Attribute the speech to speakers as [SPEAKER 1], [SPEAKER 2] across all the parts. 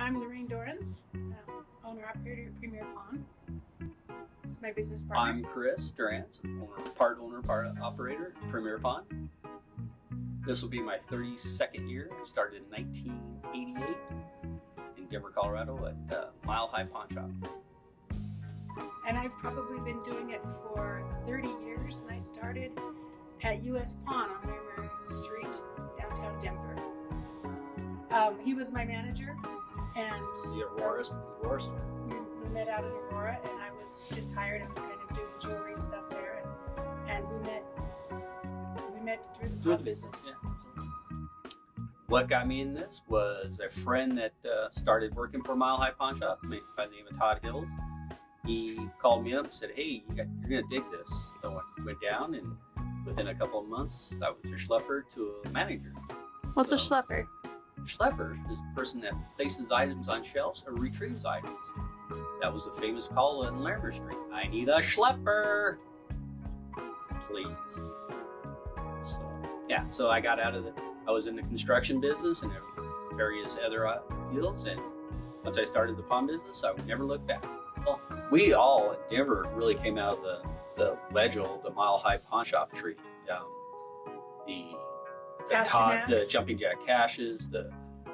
[SPEAKER 1] I'm Lorraine Dorrance, owner-operator at Premier Pawn. This is my business partner.
[SPEAKER 2] I'm Chris Durrance, part operator at Premier Pawn. This will be my 32nd year. I started in 1988 in Denver, Colorado at Mile High Pawnshop.
[SPEAKER 1] And I've probably been doing it for 30 years, and I started at US Pawn on Lammer Street, downtown Denver. He was my manager, and
[SPEAKER 2] The Aurora store.
[SPEAKER 1] we met out in Aurora, and I was just hired. I was kind of doing jewelry stuff there, and we met through the pawn business.
[SPEAKER 2] Yeah. What got me in this was a friend that started working for Mile High Pawnshop by the name of Todd Hills. He called me up and said, "Hey, you're gonna dig this." So I went down, and within a couple of months, I was a schlepper to a manager.
[SPEAKER 3] What's a schlepper?
[SPEAKER 2] Schlepper is the person that places items on shelves or retrieves items. That was a famous call on Lammer Street. "I need a schlepper, please." So I got out of I was in the construction business and various other deals, and once I started the pawn business, I would never look back. Well, we all at Denver really came out of the Wedgle, the Mile High Pawnshop tree. The Jumping Jack Cashes, the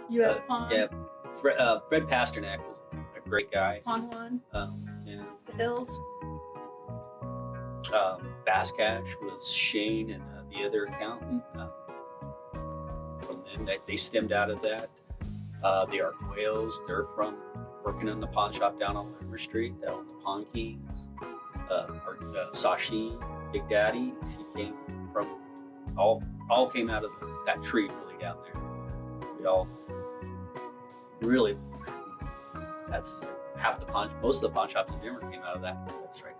[SPEAKER 1] US Pawn.
[SPEAKER 2] Yeah, Fred Pasternack was a great guy.
[SPEAKER 1] Pawn One.
[SPEAKER 2] Yeah.
[SPEAKER 1] The Hills.
[SPEAKER 2] Bass Cash was Shane and the other accountant. From them, they stemmed out of that. The Arguelles, they're from working in the pawn shop down on Lammer Street. They own the Pawn Kings. Sashi, Big Daddy, she came from all came out of that tree really down there. We all really, that's half the pawn. Most of the pawn shops in Denver came out of that place right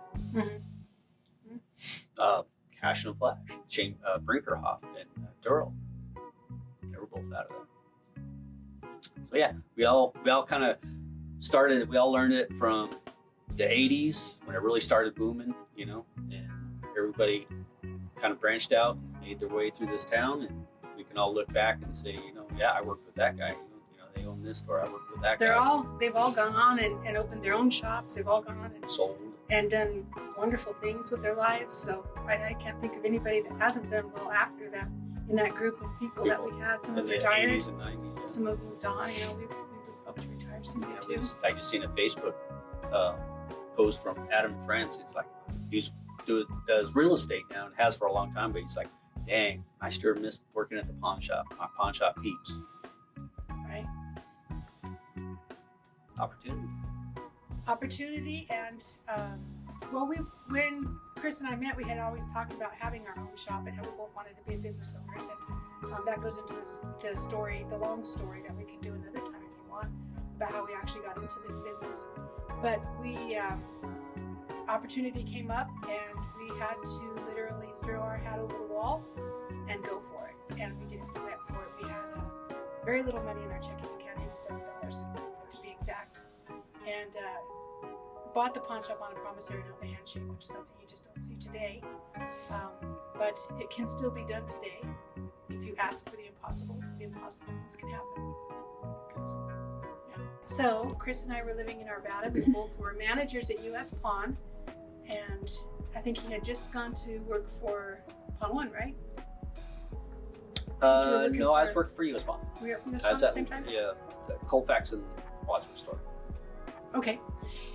[SPEAKER 2] now. Cash and Flash, Shane Brinkerhoff and Durrell. They were both out of that. So yeah, we all kind of started. We all learned it from the '80s when it really started booming, and everybody kind of branched out and made their way through this town, and we can all look back and say, yeah, I worked with that guy. They own this store. I worked with that guy.
[SPEAKER 1] They've all gone on and opened their own shops. They've all gone on and
[SPEAKER 2] sold
[SPEAKER 1] and done wonderful things with their lives. So I can't think of anybody that hasn't done well after that in that group of people that we had. Some have retired.
[SPEAKER 2] 80s and 90s. Yeah.
[SPEAKER 1] Some have moved on. We would hope to retire someday too.
[SPEAKER 2] I just seen a Facebook post from Adam France. It's like does real estate now and has for a long time, but he's like, dang, I sure miss working at the pawn shop. My pawn shop peeps.
[SPEAKER 1] Right. Opportunity, and when Chris and I met, we had always talked about having our own shop and how we both wanted to be business owners, and that goes into the long story that we can do another time if you want, about how we actually got into this business. But opportunity came up, and we had to literally throw our hat over the wall and go for it, and we did. We went for it. We had very little money in our checking account, $87 to be exact, and bought the pawn shop on a promissory note and a handshake, which is something you just don't see today. But it can still be done today if you ask for the impossible. The impossible things can happen. Yeah. So Chris and I were living in Arvada. We both were managers at US Pawn, and I think he had just gone to work for Pawn One, right?
[SPEAKER 2] No, I was working for US Pawn.
[SPEAKER 1] We were at US Pawn at the same time?
[SPEAKER 2] Yeah, the Colfax and Wadsworth store.
[SPEAKER 1] Okay,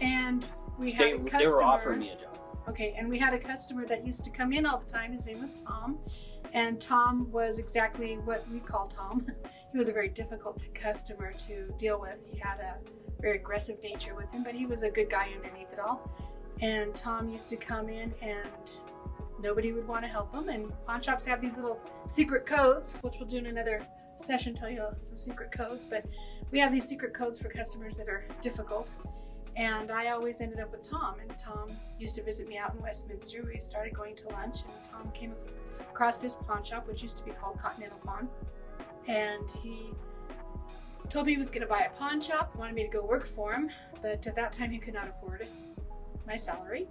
[SPEAKER 1] and we had a customer.
[SPEAKER 2] They were offering me a job.
[SPEAKER 1] Okay, and we had a customer that used to come in all the time. His name was Tom, and Tom was exactly what we call Tom. He was a very difficult customer to deal with. He had a very aggressive nature with him, but he was a good guy underneath it all. And Tom used to come in, and nobody would want to help him. And pawn shops have these little secret codes, which we'll do in another session, tell you some secret codes. But we have these secret codes for customers that are difficult. And I always ended up with Tom, and Tom used to visit me out in Westminster. We started going to lunch, and Tom came across this pawn shop, which used to be called Continental Pawn. And he told me he was going to buy a pawn shop, wanted me to go work for him, but at that time he could not afford my salary.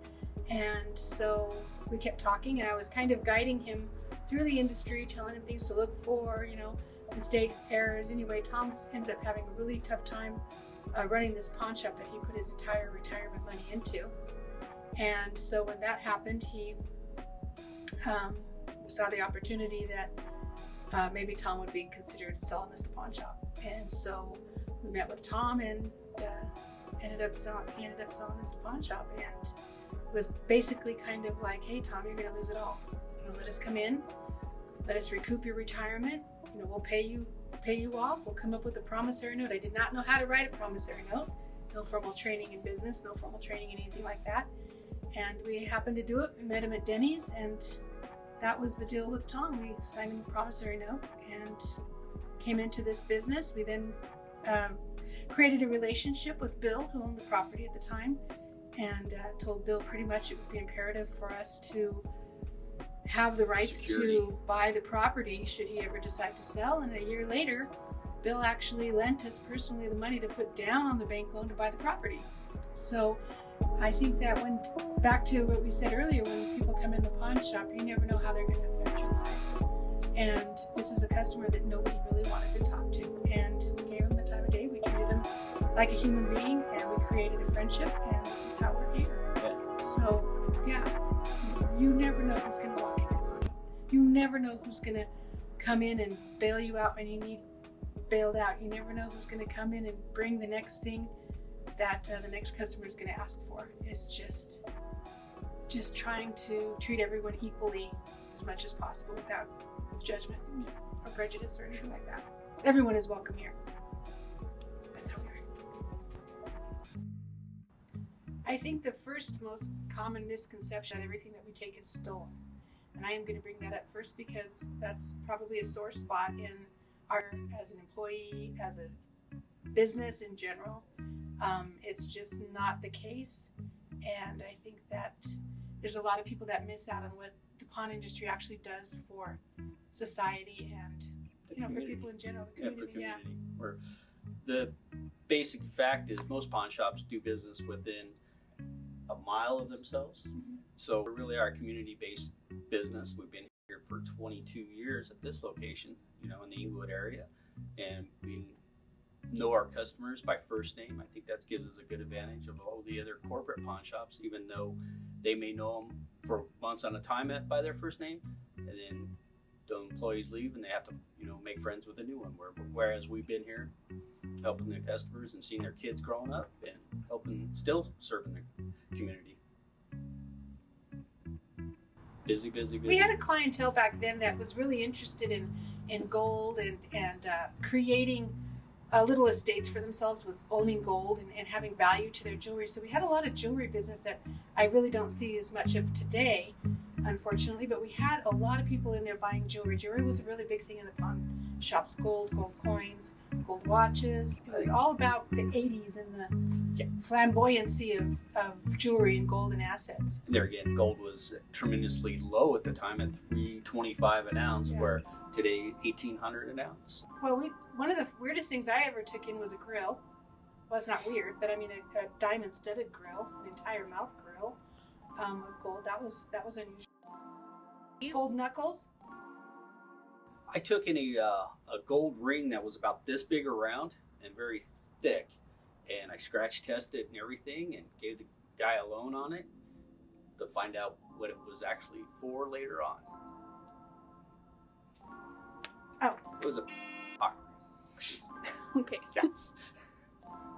[SPEAKER 1] And so we kept talking, and I was kind of guiding him through the industry, telling him things to look for, mistakes, errors. Anyway, Tom's ended up having a really tough time running this pawn shop that he put his entire retirement money into. And so when that happened, he saw the opportunity that maybe Tom would be considered selling us the pawn shop. And so we met with Tom and he ended up selling us the pawn shop. And it was basically kind of like, hey Tom, you're gonna lose it all. Let us come in, let us recoup your retirement. We'll pay you off. We'll come up with a promissory note. I did not know how to write a promissory note. No formal training in business, no formal training in anything like that. And we happened to do it. We met him at Denny's, and that was the deal with Tom. We signed him a promissory note and came into this business. We then created a relationship with Bill, who owned the property at the time, and told Bill pretty much it would be imperative for us to have the rights to buy the property should he ever decide to sell. And a year later, Bill actually lent us personally the money to put down on the bank loan to buy the property. So I think that when, back to what we said earlier, when people come in the pawn shop, you never know how they're going to affect your lives. And this is a customer that nobody really wanted to talk to. And we gave him the time of day. We treated him like a human being, and we created a friendship, and this is how we're here. Yeah. So, yeah, you never know who's going to walk in your pawn. You never know who's going to come in and bail you out when you need bailed out. You never know who's going to come in and bring the next thing that the next customer is going to ask for. It's just trying to treat everyone equally as much as possible without judgment or prejudice or anything like that. Everyone is welcome here. That's how we are. I think the first most common misconception that everything that we take is stolen. And I am going to bring that up first because that's probably a sore spot in our, as an employee, as a business in general. It's just not the case. And I think that there's a lot of people that miss out on what the pawn industry actually does for society and for people in general. The community,
[SPEAKER 2] yeah. Where the basic fact is most pawn shops do business within a mile of themselves. Mm-hmm. So we really are a community-based business. We've been here for 22 years at this location, in the Englewood area, and we know our customers by first name. I think that gives us a good advantage of all the other corporate pawn shops, even though they may know them for months on a time by their first name, and then the employees leave and they have to, make friends with a new one. Whereas we've been here helping the customers and seeing their kids growing up and still serving the community. Busy.
[SPEAKER 1] We had a clientele back then that was really interested in gold and creating little estates for themselves with owning gold and having value to their jewelry. So we had a lot of jewelry business that I really don't see as much of today, unfortunately, but we had a lot of people in there buying jewelry. Jewelry was a really big thing in the pawn shops. Gold coins, gold watches. It was all about the 80s and the flamboyancy of jewelry and gold and assets.
[SPEAKER 2] There again, gold was tremendously low at the time at $325 an ounce, where today $1,800 an ounce.
[SPEAKER 1] Well, one of the weirdest things I ever took in was a grill. Well, it's not weird, but I mean a diamond studded grill, an entire mouth grill of gold. That was unusual. Gold knuckles.
[SPEAKER 2] I took in a gold ring that was about this big around and very thick, and I scratch tested it and everything and gave the guy a loan on it to find out what it was actually for later on.
[SPEAKER 1] Oh.
[SPEAKER 2] It was a pocket ring.
[SPEAKER 1] Okay.
[SPEAKER 2] Yes.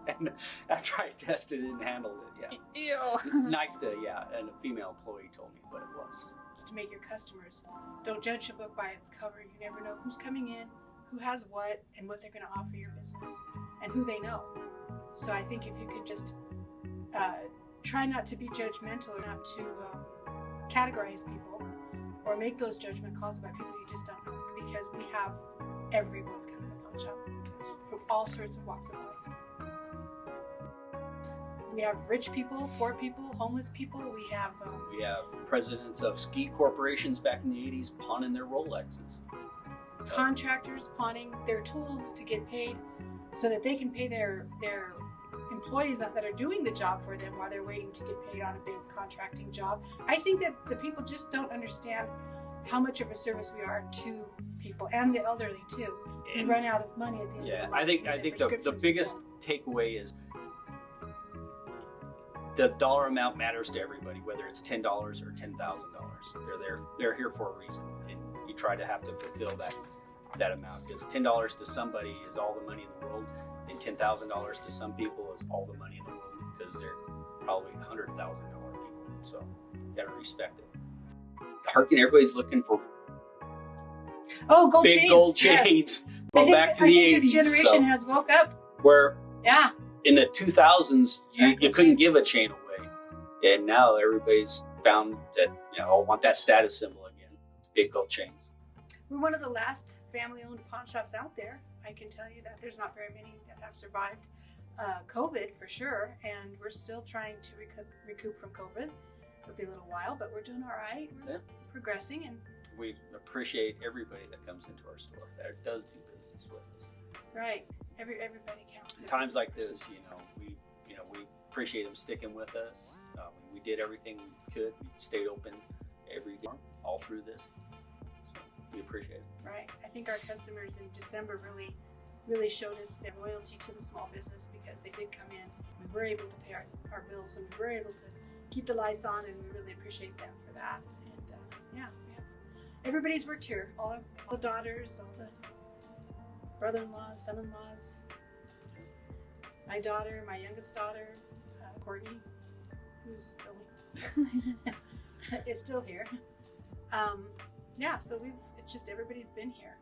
[SPEAKER 2] And after I tested it and handled it,
[SPEAKER 1] Ew.
[SPEAKER 2] Nice to, and a female employee told me what it was.
[SPEAKER 1] It's to make your customers don't judge a book by its cover. You never know who's coming in, who has what, and what they're going to offer your business, and who they know. So I think if you could just try not to be judgmental or not to categorize people or make those judgment calls about people you just don't know, because we have everyone coming to pawn shop from all sorts of walks of life. We have rich people, poor people, homeless people. We have
[SPEAKER 2] presidents of ski corporations back in the 80s pawning their Rolexes.
[SPEAKER 1] Contractors pawning their tools to get paid so that they can pay their employees that are doing the job for them while they're waiting to get paid on a big contracting job. I think that the people just don't understand how much of a service we are to people and the elderly too. We run out of money at the end
[SPEAKER 2] Yeah,
[SPEAKER 1] of the
[SPEAKER 2] I
[SPEAKER 1] month.
[SPEAKER 2] think the biggest takeaway is the dollar amount matters to everybody, whether it's $10 or $10,000. They're here for a reason, and you try to have to fulfill that amount, because $10 to somebody is all the money in the world, and $10,000 to some people is all the money in the world, because they're probably $100,000 people. So you gotta respect it. Harkin, everybody's looking for
[SPEAKER 1] gold
[SPEAKER 2] big
[SPEAKER 1] chains.
[SPEAKER 2] gold
[SPEAKER 1] Yes.
[SPEAKER 2] chains. Well, back to
[SPEAKER 1] I
[SPEAKER 2] the
[SPEAKER 1] think
[SPEAKER 2] 80s.
[SPEAKER 1] this generation
[SPEAKER 2] So,
[SPEAKER 1] has woke up.
[SPEAKER 2] where
[SPEAKER 1] Yeah.
[SPEAKER 2] in the 2000s, you
[SPEAKER 1] Exactly.
[SPEAKER 2] couldn't give a chain away. And now everybody's found that, I want that status symbol again. Big gold chains.
[SPEAKER 1] We're one of the last family-owned pawn shops out there. I can tell you that there's not very many that have survived COVID for sure, and we're still trying to recoup from COVID. It'll be a little while, but we're doing all right. We're progressing, and
[SPEAKER 2] We appreciate everybody that comes into our store that does do business with us.
[SPEAKER 1] right, everybody counts.
[SPEAKER 2] In times like this, we appreciate them sticking with us. We did everything we could. We stayed open every day, all through this. So we appreciate it.
[SPEAKER 1] Right. I think our customers in December really showed us their loyalty to the small business, because they did come in. We were able to pay our bills, and we were able to keep the lights on, and we really appreciate them for that. And everybody's worked here. All the daughters, all the brother-in-laws, son-in-laws. My daughter, my youngest daughter, Courtney, who's filming, is still here. So it's just everybody's been here.